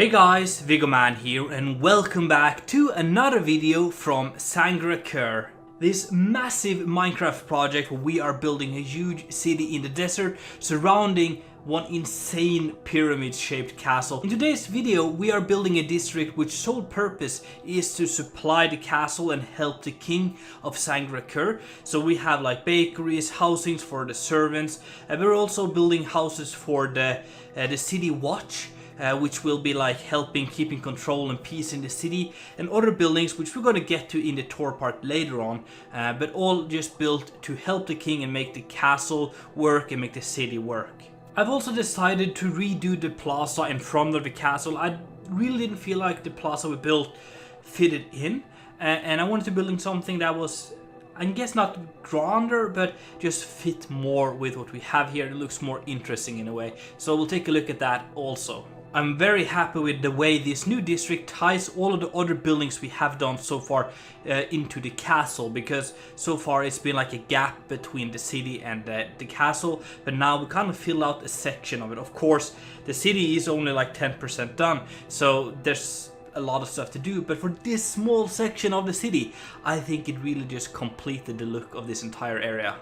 Hey guys, Viggoman here and welcome back to another video from Sangra'Qur. This massive Minecraft project where we are building a huge city in the desert surrounding one insane pyramid-shaped castle. In today's video we are building a district which sole purpose is to supply the castle and help the king of Sangra'Qur. So we have like bakeries, housings for the servants, and we're also building houses for the city watch. Which will be like helping keeping control and peace in the city, and other buildings which we're going to get to in the tour part later on, but all just built to help the king and make the castle work and make the city work. I've also decided to redo the plaza in front of the castle. I really didn't feel like the plaza we built fitted in, and I wanted to build in something that was, I guess, not grander, but just fit more with what we have here. It looks more interesting in a way, so we'll take a look at that also. I'm very happy with the way this new district ties all of the other buildings we have done so far into the castle, because so far it's been like a gap between the city and the castle, but now we kind of fill out a section of it. Of course, the city is only like 10% done, so there's a lot of stuff to do, but for this small section of the city, I think it really just completed the look of this entire area.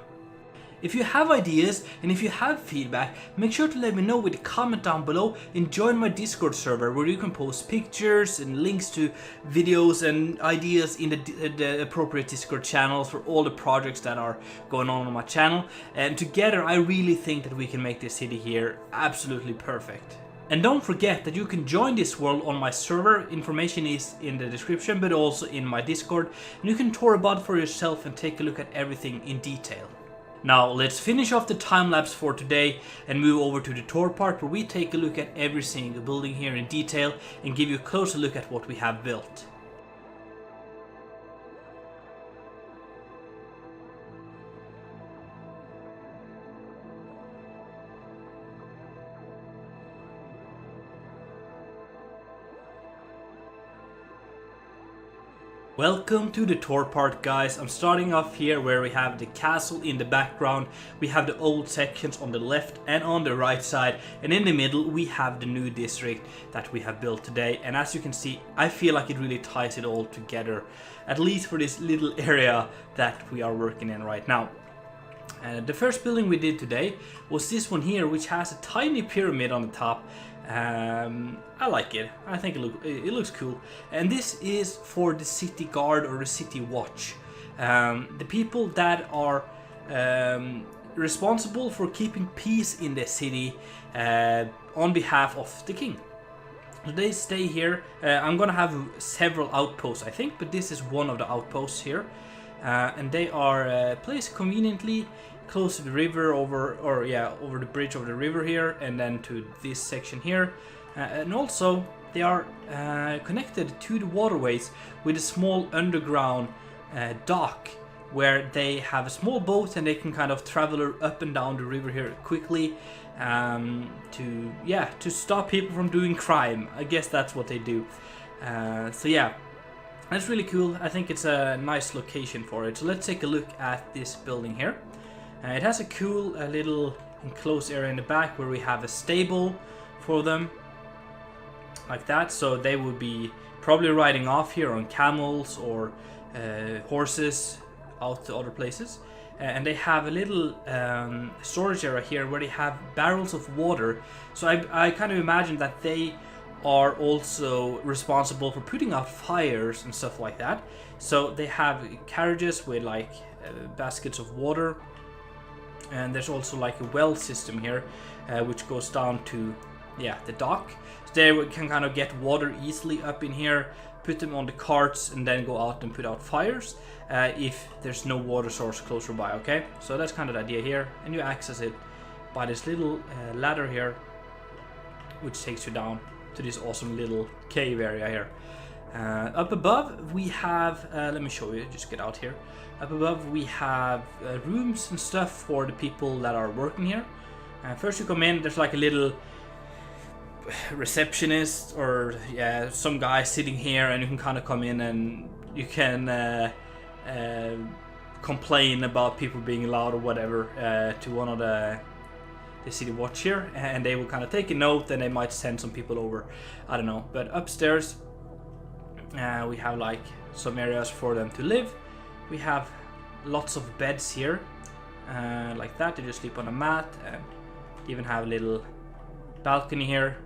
If you have ideas and if you have feedback, make sure to let me know with a comment down below, and join my Discord server where you can post pictures and links to videos and ideas in the appropriate Discord channels for all the projects that are going on my channel. And together I really think that we can make this city here absolutely perfect. And don't forget that you can join this world on my server. Information is in the description, but also in my Discord, and you can tour about for yourself and take a look at everything in detail. Now let's finish off the time-lapse for today and move over to the tour part where we take a look at every single building here in detail and give you a closer look at what we have built. Welcome to the tour part, guys. I'm starting off here where we have the castle in the background. We have the old sections on the left and on the right side, and in the middle we have the new district that we have built today. And as you can see, I feel like it really ties it all together, at least for this little area that we are working in right now. The first building we did today was this one here, which has a tiny pyramid on the top. I like it. I think it looks cool. And this is for the city guard or the city watch. The people that are responsible for keeping peace in the city on behalf of the king. So they stay here. I'm gonna have several outposts, I think, but this is one of the outposts here. And they are placed conveniently close to the river, over the bridge over the river here, and then to this section here, and also they are connected to the waterways with a small underground dock where they have a small boat and they can kind of travel up and down the river here quickly to stop people from doing crime. I guess that's what they do. So yeah, that's really cool. I think it's a nice location for it. So let's take a look at this building here. It has a cool little enclosed area in the back where we have a stable for them, like that. So they would be probably riding off here on camels or horses out to other places. And they have a little storage area here where they have barrels of water. So I kind of imagine that they are also responsible for putting out fires and stuff like that. So they have carriages with like baskets of water. And there's also like a well system here, which goes down to the dock. So there we can kind of get water easily up in here, put them on the carts, and then go out and put out fires if there's no water source closer by. Okay, so that's kind of the idea here, and you access it by this little ladder here, which takes you down to this awesome little cave area here. Up above we have, let me show you, just get out here. Up above we have rooms and stuff for the people that are working here. First you come in, there's like a little receptionist or some guy sitting here, and you can kind of come in and you can complain about people being loud or whatever to one of the the city watch here, and they will kind of take a note, and they might send some people over. I don't know. But upstairs we have like some areas for them to live. We have lots of beds here, like that. They just sleep on a mat, and even have a little balcony here.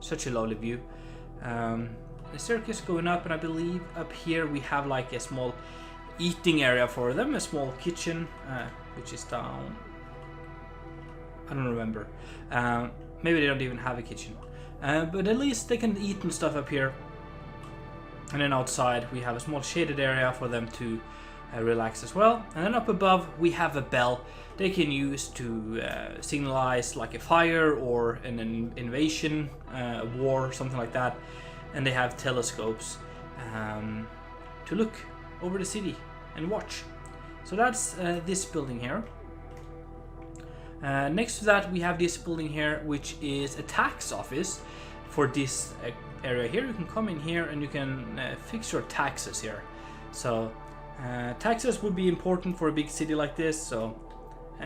Such a lovely view. The staircase going up, and I believe up here we have like a small eating area for them, a small kitchen, which is down. I don't remember. Maybe they don't even have a kitchen, but at least they can eat and stuff up here. And then outside we have a small shaded area for them to relax as well. And then up above we have a bell they can use to signalize like a fire or an invasion, a war, something like that. And they have telescopes to look over the city and watch. So that's this building here. Next to that we have this building here, which is a tax office for this area here. You can come in here and you can fix your taxes here. So taxes would be important for a big city like this, so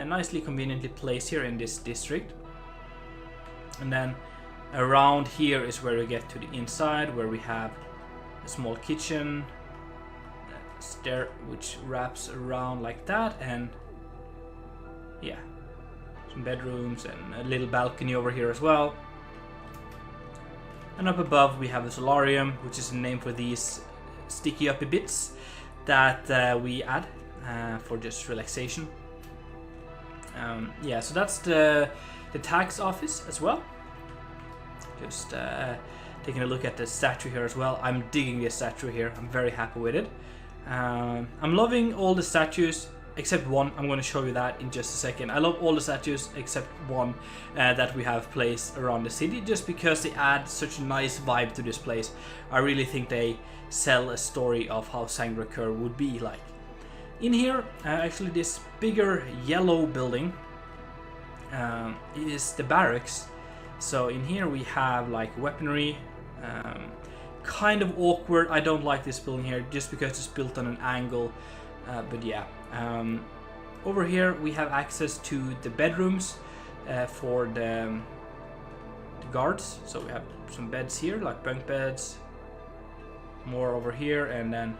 nicely conveniently placed here in this district. And then around here is where we get to the inside, where we have a small kitchen, stair which wraps around like that, and yeah, some bedrooms and a little balcony over here as well. And up above we have a solarium, which is a name for these sticky uppy bits that we add for just relaxation. Yeah, so that's the tax office as well. Just taking a look at the statue here as well. I'm digging this statue here. I'm very happy with it. I'm loving all the statues except one. I'm going to show you that in just a second. I love all the statues except one that we have placed around the city, just because they add such a nice vibe to this place. I really think they sell a story of how Sangra'Qur would be like. In here, actually this bigger yellow building is the barracks. So in here we have like weaponry, kind of awkward. I don't like this building here just because it's built on an angle, but yeah. Over here we have access to the bedrooms for the guards. So we have some beds here, like bunk beds, more over here, and then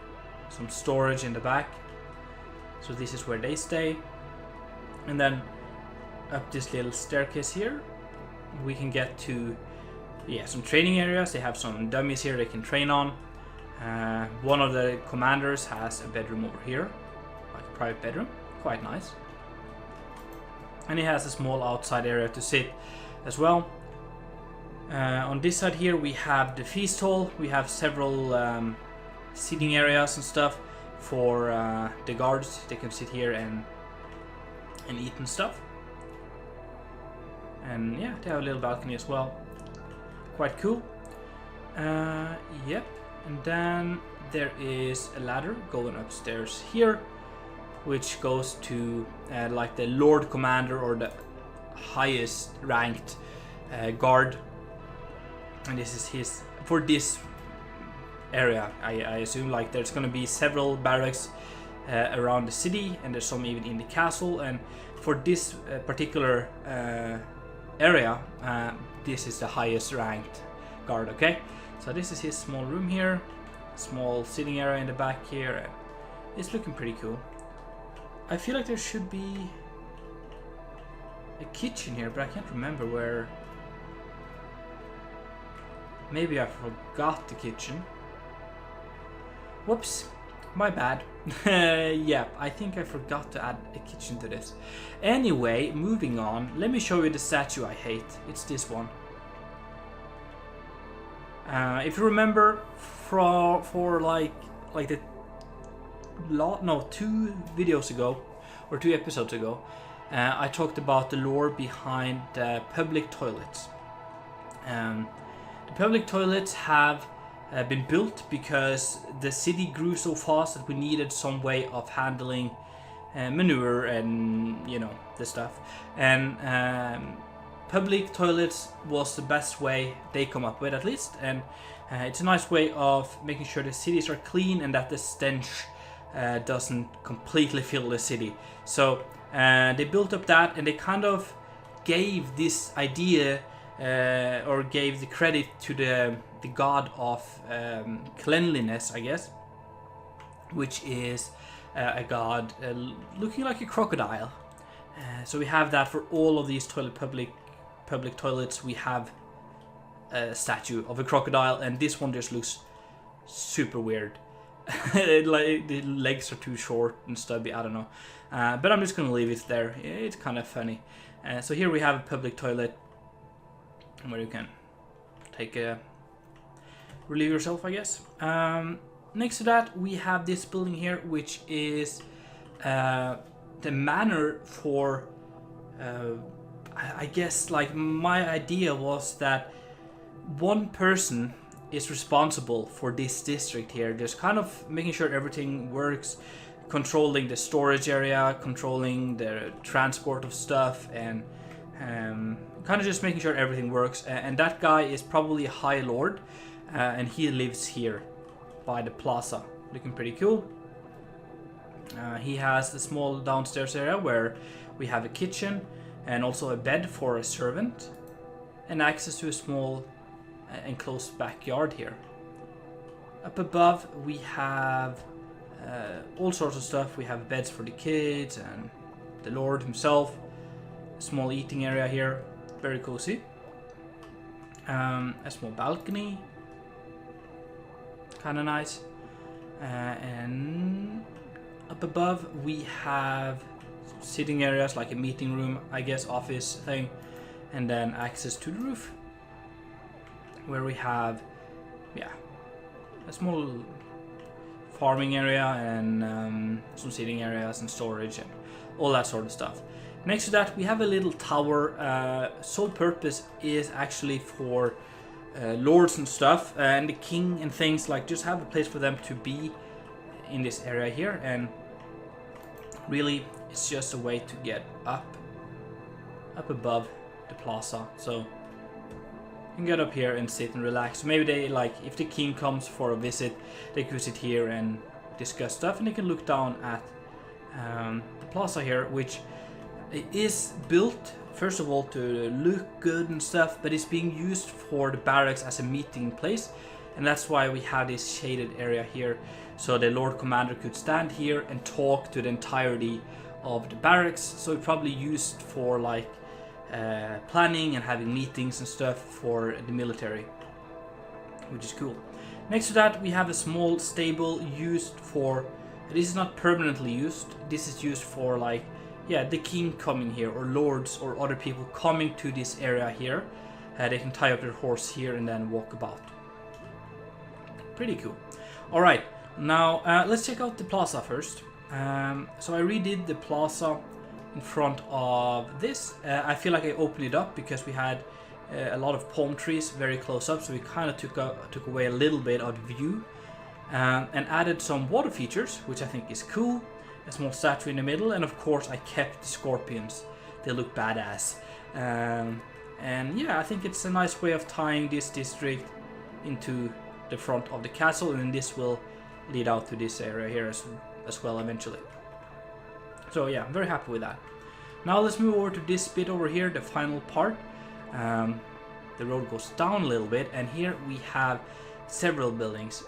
some storage in the back. So this is where they stay. And then up this little staircase here we can get to, yeah, some training areas. They have some dummies here they can train on. One of the commanders has a bedroom over here, like a private bedroom, quite nice. And he has a small outside area to sit as well. On this side here we have the feast hall. We have several seating areas and stuff for the guards. They can sit here and eat and stuff. And yeah, they have a little balcony as well. Quite cool. Yep. And then there is a ladder going upstairs here, which goes to like the Lord Commander, or the highest ranked guard. And this is his, for this area, I assume. Like there's gonna be several barracks around the city, and there's some even in the castle. And for this particular area, this is the highest ranked guard. Okay, so this is his small room here, small sitting area in the back here, and it's looking pretty cool. I feel like there should be a kitchen here, but I can't remember where. Maybe I forgot the kitchen. Whoops, my bad. Yeah, I think I forgot to add a kitchen to this. Anyway, moving on, let me show you the statue I hate. It's this one. If you remember, for like the 2 videos ago, or 2 episodes ago, I talked about the lore behind public toilets. The public toilets have been built because the city grew so fast that we needed some way of handling manure and, you know, the stuff. And public toilets was the best way they come up with, at least. And it's a nice way of making sure the cities are clean and that the stench doesn't completely fill the city. So they built up that, and they kind of gave this idea or gave the credit to the god of cleanliness, I guess, which is a god looking like a crocodile. So we have that for all of these public toilets. We have a statue of a crocodile, and this one just looks super weird. Like the legs are too short and stubby, I don't know. But I'm just gonna leave it there. It's kind of funny. So here we have a public toilet where you can take a relieve yourself, I guess. Next to that we have this building here, which is the manor for I guess, like, my idea was that one person is responsible for this district here, just kind of making sure everything works, controlling the storage area, controlling the transport of stuff, and kind of just making sure everything works. And that guy is probably a high lord, and he lives here by the plaza, looking pretty cool. He has the small downstairs area where we have a kitchen and also a bed for a servant, and access to a small enclosed backyard here. Up above we have all sorts of stuff. We have beds for the kids and the lord himself, a small eating area here, very cozy. A small balcony, kind of nice. And up above we have sitting areas like a meeting room, I guess, office thing, and then access to the roof where we have, yeah, a small farming area and some sitting areas and storage and all that sort of stuff. Next to that we have a little tower. Sole purpose is actually for lords and stuff, and the king and things, like, just have a place for them to be in this area here. And really it's just a way to get up above the plaza, so you can get up here and sit and relax. So maybe they, like, if the king comes for a visit, they could sit here and discuss stuff, and they can look down at the plaza here, which is built first of all to look good and stuff, but it's being used for the barracks as a meeting place, and that's why we have this shaded area here, so the Lord Commander could stand here and talk to the entirety of the barracks. So it's probably used for, like, planning and having meetings and stuff for the military, which is cool. Next to that we have a small stable used for, this is not permanently used, this is used for, like, yeah, the king coming here, or lords or other people coming to this area here. They can tie up their horse here and then walk about. Pretty cool. Alright, now let's check out the plaza first. So I redid the plaza in front of this. I feel like I opened it up because we had a lot of palm trees very close up, so we kind of took away a little bit of the view, and added some water features, which I think is cool. A small statue in the middle, and of course I kept the scorpions. They look badass. And yeah, I think it's a nice way of tying this district into the front of the castle, and this will lead out to this area here as well eventually. So yeah, I'm very happy with that. Now let's move over to this bit over here, the final part. The road goes down a little bit, and here we have several buildings.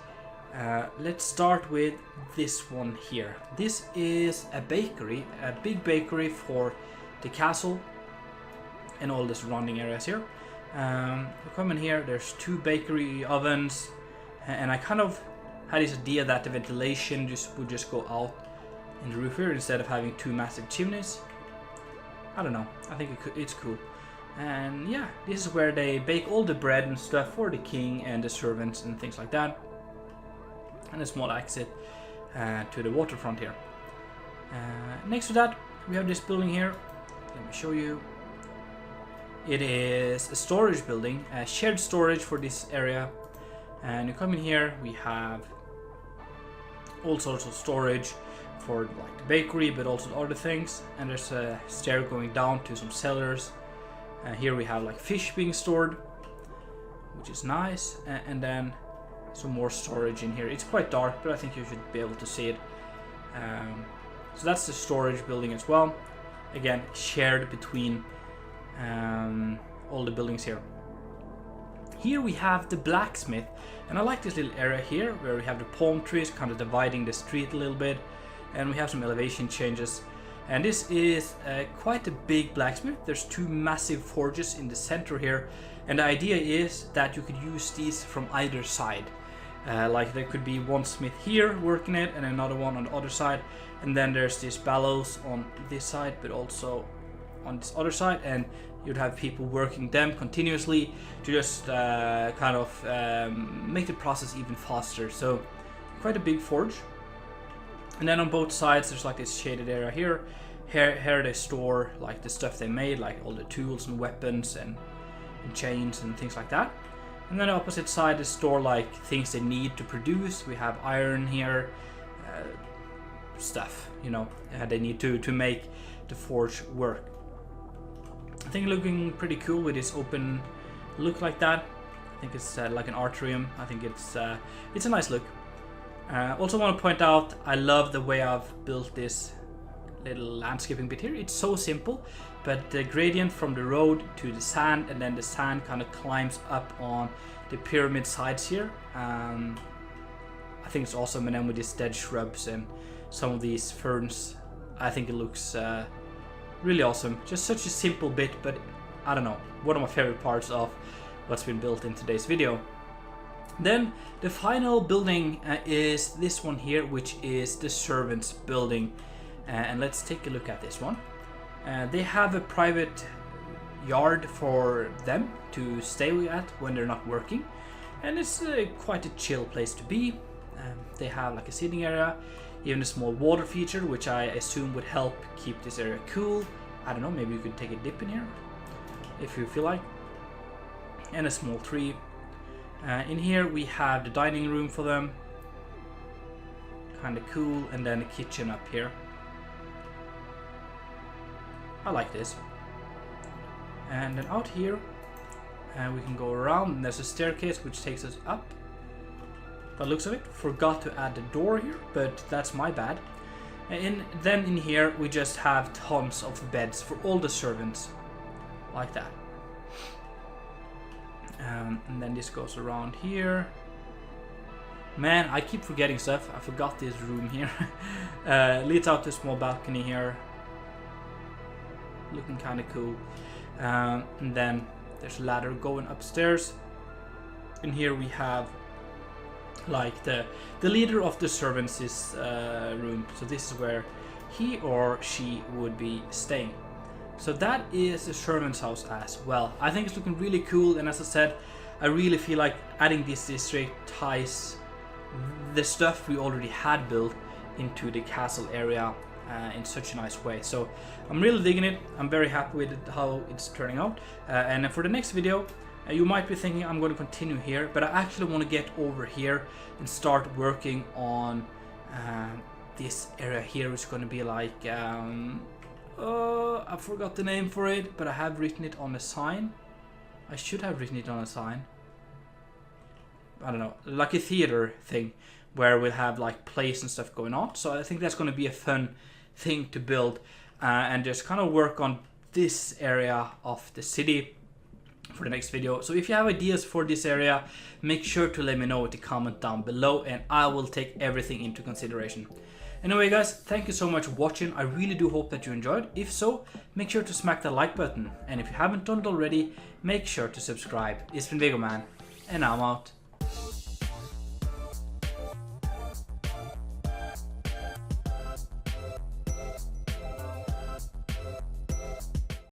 Let's start with this one here. This is a bakery, a big bakery for the castle and all the surrounding areas here. We come in here, there's 2 bakery ovens, and I kind of had this idea that the ventilation would just go out in the roof here instead of having 2 massive chimneys. I don't know, I think it's cool. And yeah, this is where they bake all the bread and stuff for the king and the servants and things like that. And a small exit to the waterfront here. Next to that we have this building here. Let me show you. It is a storage building, a shared storage for this area. And you come in here, we have all sorts of storage for, like, the bakery, but also other things. And there's a stair going down to some cellars. Here we have, like, fish being stored, which is nice. And then some more storage in here. It's quite dark, but I think you should be able to see it. So that's the storage building as well. Again, shared between all the buildings here. Here we have the blacksmith, and I like this little area here where we have the palm trees kind of dividing the street a little bit, and we have some elevation changes. And this is quite a big blacksmith. There's two massive forges in the center here, and the idea is that you could use these from either side. Like there could be one smith here working it and another one on the other side, and then there's these bellows on this side but also on this other side, and you'd have people working them continuously to just kind of make the process even faster. So quite a big forge. And then on both sides there's like this shaded area here. Here they store like the stuff they made, like all the tools and weapons and chains and things like that. And then the opposite side is store like things they need to produce. We have iron here, stuff, you know, they need to make the forge work. I think looking pretty cool with this open look like that. I think it's like an atrium. I think it's a nice look. Also want to point out, I love the way I've built this little landscaping bit here. It's so simple, but the gradient from the road to the sand, and then the sand kind of climbs up on the pyramid sides here. I think it's awesome, and then with these dead shrubs and some of these ferns, I think it looks really awesome. Just such a simple bit, but I don't know, one of my favorite parts of what's been built in today's video. Then the final building is this one here, which is the servants building, and let's take a look at this one. They have a private yard for them to stay at when they're not working, and it's quite a chill place to be. They have like a sitting area, even a small water feature, which I assume would help keep this area cool. I don't know, maybe you could take a dip in here if you feel like. And a small tree. In here we have the dining room for them, kind of cool, and then a kitchen up here. I like this. And then out here we can go around, and there's a staircase which takes us up. By the looks of it, forgot to add the door here, but that's my bad. And then in here we just have tons of beds for all the servants, like that. And then this goes around here. Man, I keep forgetting stuff. I forgot this room here. Leads out to a small balcony here, looking kind of cool. And then there's a ladder going upstairs. In here we have like the leader of the servants' room. So this is where he or she would be staying. So that is the servant's house as well. I think it's looking really cool, and as I said, I really feel like adding this district ties the stuff we already had built into the castle area in such a nice way. So I'm really digging it. I'm very happy with how it's turning out. And for the next video, you might be thinking I'm going to continue here, but I actually want to get over here and start working on this area here. It's going to be like I forgot the name for it, but I have written it on a sign. I should have written it on a sign. I don't know, like a theater thing where we'll have like plays and stuff going on. So I think that's going to be a fun thing to build and just kind of work on this area of the city for the next video. So if you have ideas for this area, make sure to let me know with the comment down below, and I will take everything into consideration. Anyway guys, thank you so much for watching. I really do hope that you enjoyed. If so, make sure to smack the like button, and if you haven't done it already, make sure to subscribe. It's been Viggoman, and I'm out.